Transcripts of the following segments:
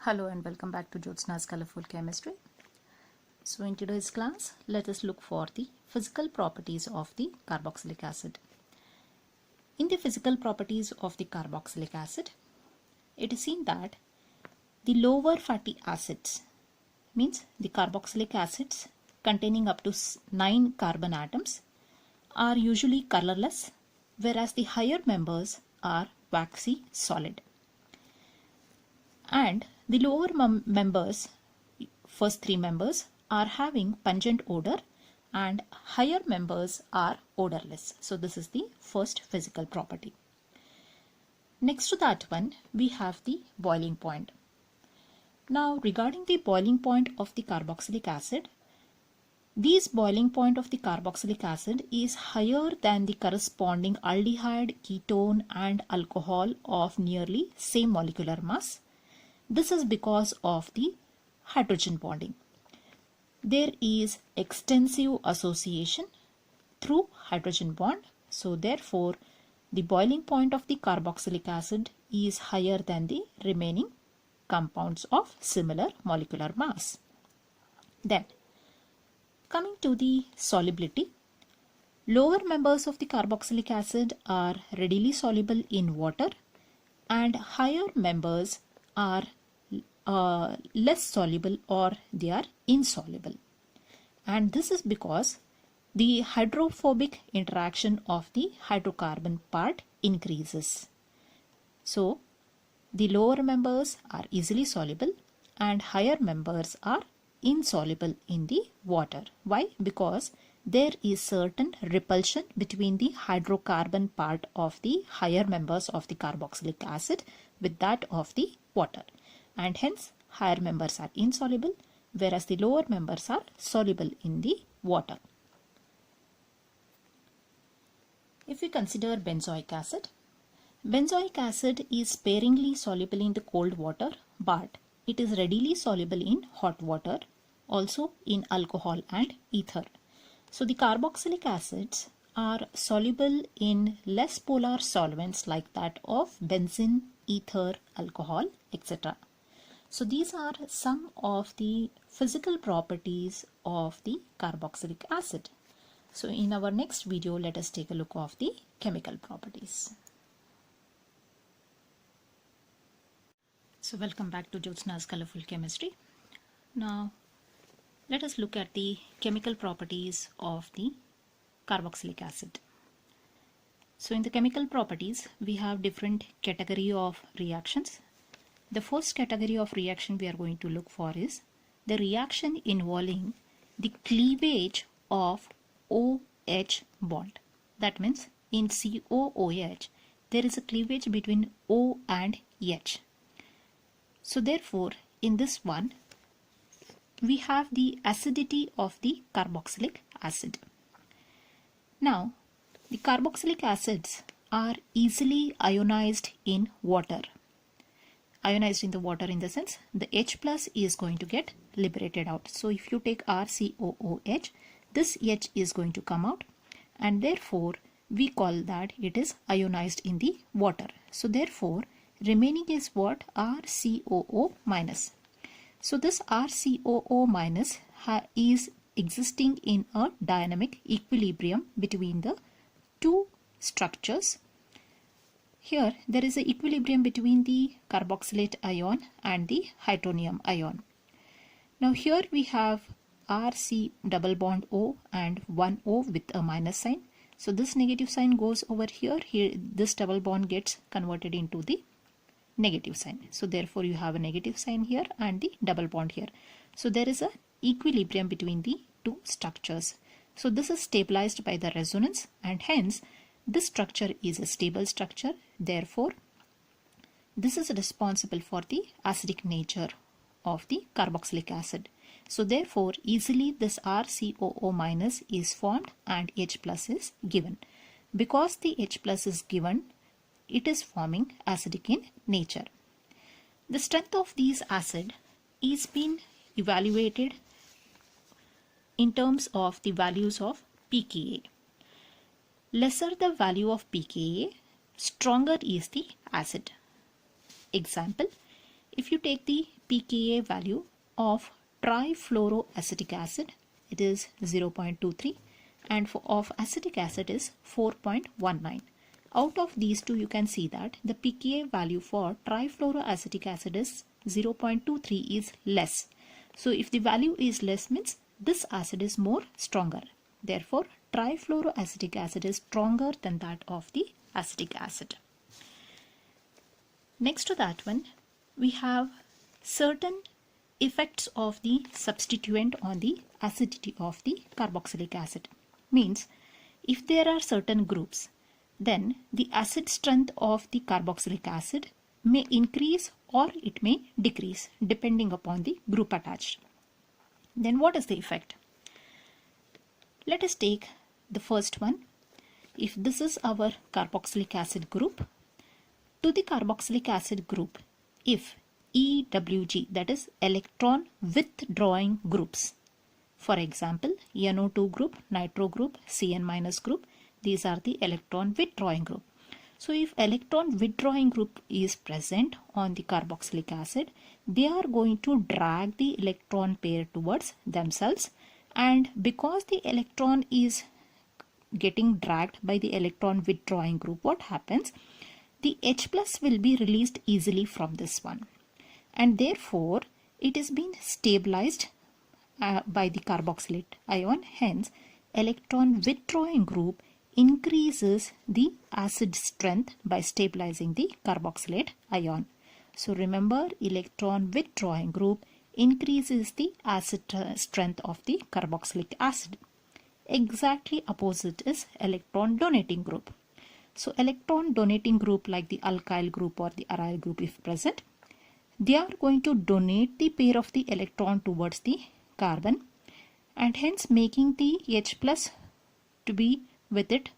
Hello and welcome back to Jyotsna's Colorful Chemistry. So in today's class, let us look for the physical properties of the carboxylic acid. In the physical properties of the carboxylic acid, it is seen that the lower fatty acids, means the carboxylic acids containing up to 9 carbon atoms, are usually colorless, whereas the higher members are waxy solid. And the lower members, first 3 members, are having pungent odor and higher members are odorless. So this is the first physical property. Next to that one, we have the boiling point. Now regarding the boiling point of the carboxylic acid, this boiling point of the carboxylic acid is higher than the corresponding aldehyde, ketone and alcohol of nearly same molecular mass. This is because of the hydrogen bonding. There is extensive association through hydrogen bond. So therefore, the boiling point of the carboxylic acid is higher than the remaining compounds of similar molecular mass. Then, coming to the solubility, lower members of the carboxylic acid are readily soluble in water and higher members are less soluble or they are insoluble. And this is because the hydrophobic interaction of the hydrocarbon part increases. So the lower members are easily soluble and higher members are insoluble in the water. Why? Because there is certain repulsion between the hydrocarbon part of the higher members of the carboxylic acid with that of the water, and hence higher members are insoluble whereas the lower members are soluble in the water. If we consider benzoic acid is sparingly soluble in the cold water, but it is readily soluble in hot water, also in alcohol and ether. So the carboxylic acids are soluble in less polar solvents like that of benzene, ether, alcohol, etc. So these are some of the physical properties of the carboxylic acid. So in our next video, let us take a look of the chemical properties. So welcome back to Jyotsna's Colorful Chemistry. Now let us look at the chemical properties of the carboxylic acid. So in the chemical properties, we have different category of reactions. The first category of reaction we are going to look for is the reaction involving the cleavage of OH bond. That means in COOH, there is a cleavage between O and H. So therefore, in this one, we have the acidity of the carboxylic acid. Now, the carboxylic acids are easily ionized in water. Ionized in the water in the sense the H plus is going to get liberated out. So if you take RCOOH, this H is going to come out and therefore we call that it is ionized in the water. So therefore remaining is what? RCOO minus. So this RCOO minus is existing in a dynamic equilibrium between the two structures. Here there is an equilibrium between the carboxylate ion and the hydronium ion. Now here we have RC double bond O and one O with a minus sign. So this negative sign goes over here. Here this double bond gets converted into the negative sign. So therefore you have a negative sign here and the double bond here. So there is an equilibrium between the two structures. So this is stabilized by the resonance and hence this structure is a stable structure. Therefore, this is responsible for the acidic nature of the carboxylic acid. So therefore, easily this RCOO minus is formed and H plus is given. Because the H plus is given, it is forming acidic in nature. The strength of these acid is being evaluated in terms of the values of pKa. Lesser the value of pKa, stronger is the acid. Example, If you take the pKa value of trifluoroacetic acid, it is 0.23, and of acetic acid is 4.19. Out of these two, you can see that the pKa value for trifluoroacetic acid is 0.23 is less. So if the value is less, means this acid is more stronger. Therefore, trifluoroacetic acid is stronger than that of the acetic acid. Next to that one, we have certain effects of the substituent on the acidity of the carboxylic acid. Means, if there are certain groups, then the acid strength of the carboxylic acid may increase or it may decrease depending upon the group attached. Then what is the effect? Let us take the first one. If this is our carboxylic acid group, to the carboxylic acid group, if EWG, that is electron withdrawing groups, for example NO2 group, nitro group, CN- group, these are the electron withdrawing group. So if electron withdrawing group is present on the carboxylic acid, they are going to drag the electron pair towards themselves, and because the electron is getting dragged by the electron withdrawing group, what happens? The H plus will be released easily from this one, and therefore it is being stabilized by the carboxylate ion. Hence, electron withdrawing group increases the acid strength by stabilizing the carboxylate ion. So remember, electron withdrawing group increases the acid strength of the carboxylic acid. Exactly opposite is electron donating group. So electron donating group, like the alkyl group or the aryl group if present, they are going to donate the pair of the electron towards the carbon, and hence making the H plus to be with it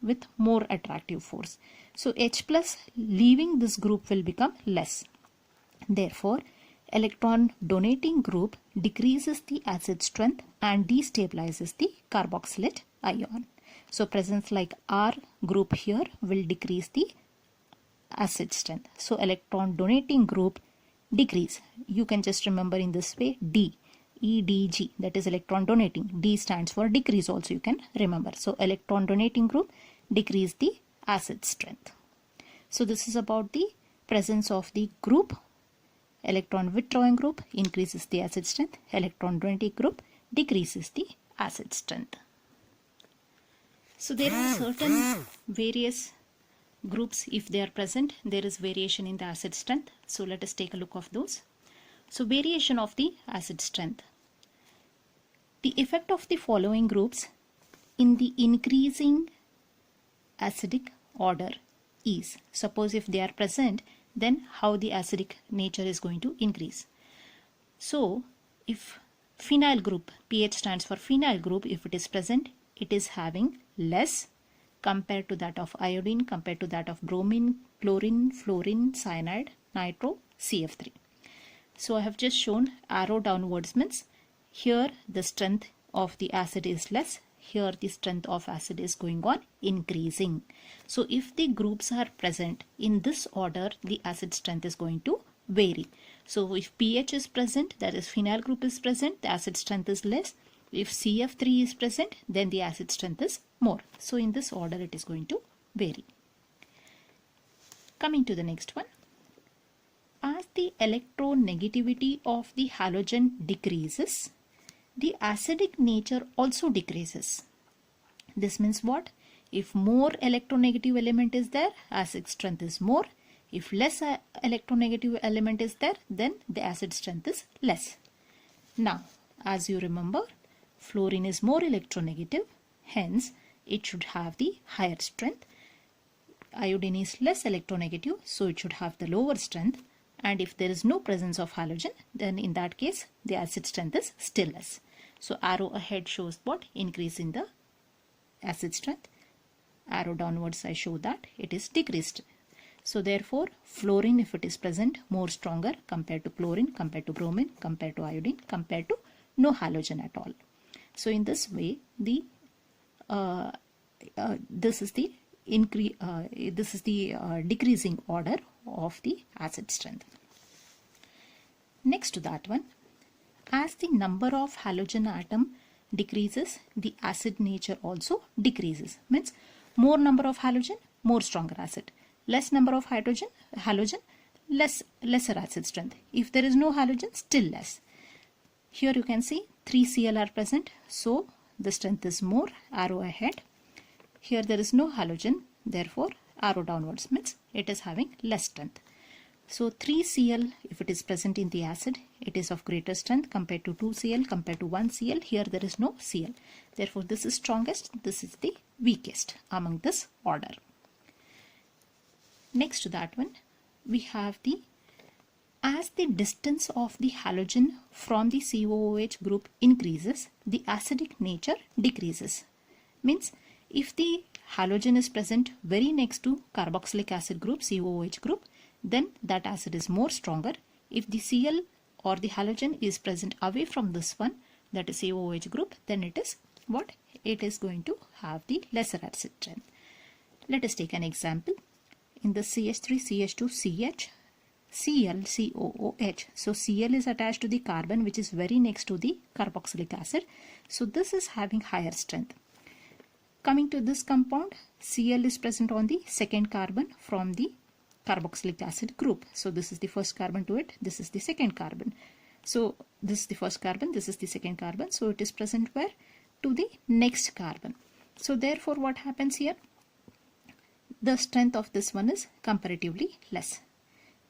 with more attractive force. So H plus leaving this group will become less. Therefore, electron donating group decreases the acid strength and destabilizes the carboxylate ion. So presence like R group here will decrease the acid strength. So electron donating group decrease. You can just remember in this way D. EDG, that is electron donating. D stands for decrease also, you can remember. So electron donating group decrease the acid strength. So this is about the presence of the group. Electron withdrawing group increases the acid strength. Electron donating group decreases the acid strength. So there are certain various groups, if they are present, there is variation in the acid strength. So let us take a look of those. So variation of the acid strength. The effect of the following groups in the increasing acidic order is, suppose if they are present, then how the acidic nature is going to increase. So if phenyl group, pH stands for phenyl group, if it is present, it is having less compared to that of iodine, compared to that of bromine, chlorine, fluorine, cyanide, nitro, CF3. So I have just shown arrow downwards means here the strength of the acid is less, here the strength of acid is going on increasing. So if the groups are present in this order, the acid strength is going to vary. So if pH is present, that is phenyl group is present, the acid strength is less. If CF3 is present, then the acid strength is more. So in this order it is going to vary. Coming to the next one. As the electronegativity of the halogen decreases, the acidic nature also decreases. This means what? If more electronegative element is there, acid strength is more. If less electronegative element is there, then the acid strength is less. Now, as you remember, fluorine is more electronegative, hence it should have the higher strength. Iodine is less electronegative, so it should have the lower strength. And if there is no presence of halogen, then in that case the acid strength is still less. So arrow ahead shows what? Increase in the acid strength. Arrow downwards I show that it is decreased. So therefore fluorine, if it is present, more stronger compared to chlorine, compared to bromine, compared to iodine, compared to no halogen at all. So in this way the this is the decreasing order of the acid strength. Next to that one, as the number of halogen atom decreases, the acid nature also decreases. Means more number of halogen, more stronger acid. Less number of halogen, lesser acid strength. If there is no halogen, still less. Here you can see 3 Cl are present, so the strength is more, arrow ahead. Here there is no halogen, therefore arrow downwards, means it is having less strength. So 3 Cl, if it is present in the acid, it is of greater strength compared to 2 Cl, compared to 1 Cl. Here there is no Cl. Therefore this is strongest, this is the weakest among this order. Next to that one, we have the, as the distance of the halogen from the COOH group increases, the acidic nature decreases. Means if the halogen is present very next to carboxylic acid group, COOH group, then that acid is more stronger. If the Cl or the halogen is present away from this one, that is COOH group, then it is what? It is going to have the lesser acid strength. Let us take an example. In the CH3, CH2, CH, Cl, COOH. So Cl is attached to the carbon which is very next to the carboxylic acid. So this is having higher strength. Coming to this compound, Cl is present on the second carbon from the carboxylic acid group. So this is the first carbon to it, this is the second carbon. So this is the first carbon, this is the second carbon. So it is present where? To the next carbon. So therefore what happens here? The strength of this one is comparatively less.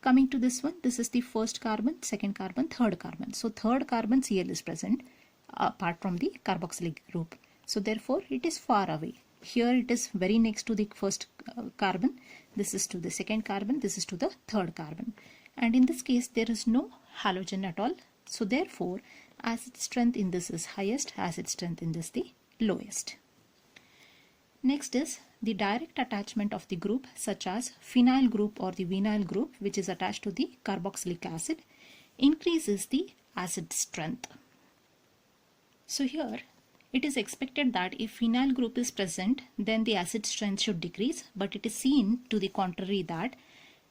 Coming to this one, this is the first carbon, second carbon, third carbon. So third carbon Cl is present apart from the carboxylic group. So therefore it is far away. Here it is very next to the first carbon. This is to the second carbon. This is to the third carbon. And in this case there is no halogen at all. So therefore acid strength in this is highest, acid strength in this the lowest. Next is the direct attachment of the group such as phenyl group or the vinyl group which is attached to the carboxylic acid increases the acid strength. So here it is expected that if phenyl group is present, then the acid strength should decrease, but it is seen to the contrary that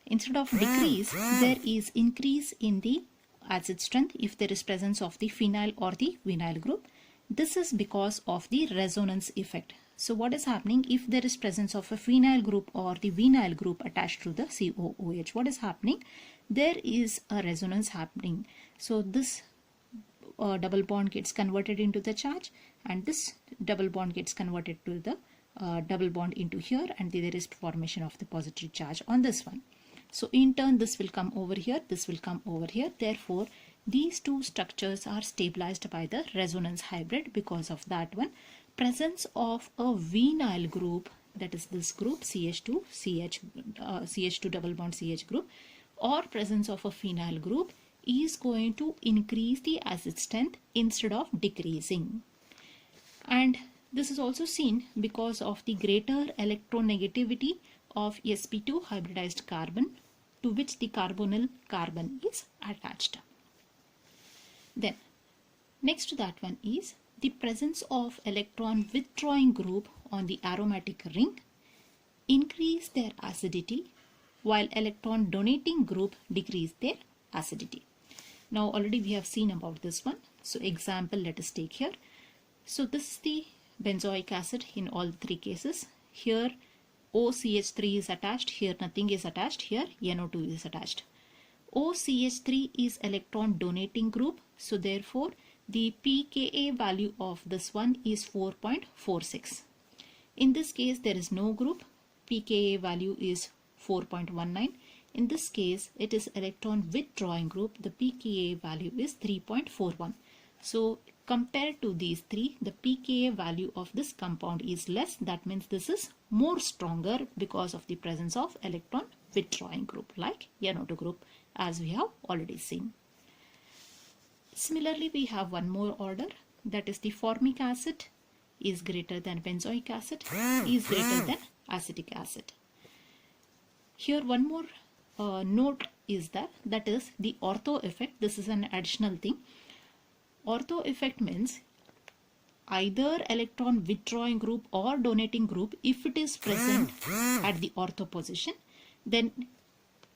instead of decrease, there is increase in the acid strength if there is presence of the phenyl or the vinyl group. This is because of the resonance effect. So what is happening if there is presence of a phenyl group or the vinyl group attached to the COOH? What is happening? There is a resonance happening. So this double bond gets converted into the charge, and this double bond gets converted to the double bond into here, and there is formation of the positive charge on this one. So in turn this will come over here, this will come over here. Therefore these two structures are stabilized by the resonance hybrid. Because of that one, presence of a vinyl group, that is this group CH2 CH2 double bond CH group, or presence of a phenyl group is going to increase the acid strength instead of decreasing. And this is also seen because of the greater electronegativity of sp2 hybridized carbon to which the carbonyl carbon is attached. Then next to that one is the presence of electron withdrawing group on the aromatic ring increase their acidity, while electron donating group decrease their acidity. Now already we have seen about this one. So example let us take here. So this is the benzoic acid in all three cases. Here OCH3 is attached, here nothing is attached, here NO2 is attached. OCH3 is electron donating group, so therefore the pKa value of this one is 4.46. In this case there is no group, pKa value is 4.19. In this case it is electron withdrawing group, the pKa value is 3.41. So compared to these three, the pKa value of this compound is less. That means this is more stronger because of the presence of electron withdrawing group like NO2 group, as we have already seen. Similarly, we have one more order, that is the formic acid is greater than benzoic acid is greater than acetic acid. Here one more note is that is the ortho effect. This is an additional thing. Ortho effect means either electron withdrawing group or donating group, if it is present at the ortho position, then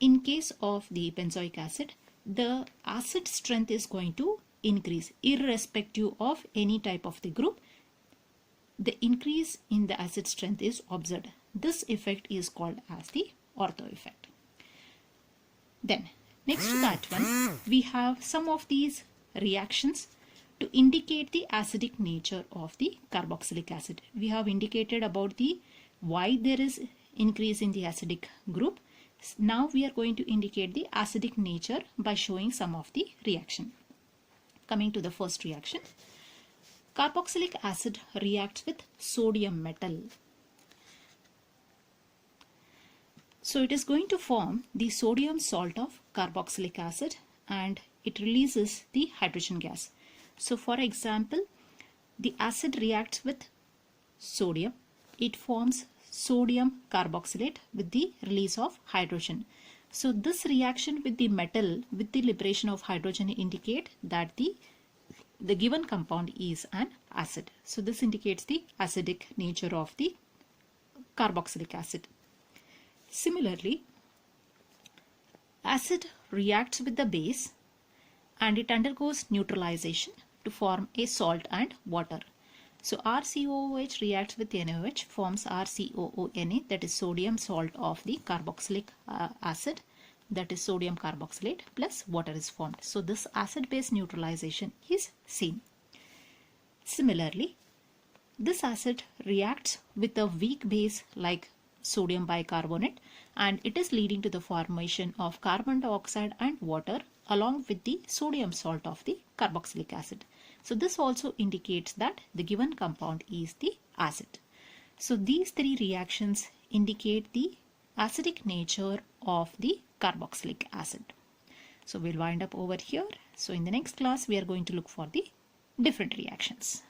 in case of the benzoic acid, the acid strength is going to increase irrespective of any type of the group. The increase in the acid strength is observed. This effect is called as the ortho effect. Then next to that one, we have some of these reactions to indicate the acidic nature of the carboxylic acid. We have indicated about the why there is increase in the acidic group. Now we are going to indicate the acidic nature by showing some of the reaction. Coming to the first reaction, carboxylic acid reacts with sodium metal. So it is going to form the sodium salt of carboxylic acid and it releases the hydrogen gas. So for example, the acid reacts with sodium. It forms sodium carboxylate with the release of hydrogen. So this reaction with the metal with the liberation of hydrogen indicate that the given compound is an acid. So this indicates the acidic nature of the carboxylic acid. Similarly, acid reacts with the base and it undergoes neutralization to form a salt and water. So RCOOH reacts with NaOH, forms RCOONA, that is sodium salt of the carboxylic acid, that is sodium carboxylate, plus water is formed. So this acid-base neutralization is same. Similarly, this acid reacts with a weak base like sodium bicarbonate and it is leading to the formation of carbon dioxide and water along with the sodium salt of the carboxylic acid. So this also indicates that the given compound is the acid. So these three reactions indicate the acidic nature of the carboxylic acid. So we'll wind up over here. So in the next class we are going to look for the different reactions.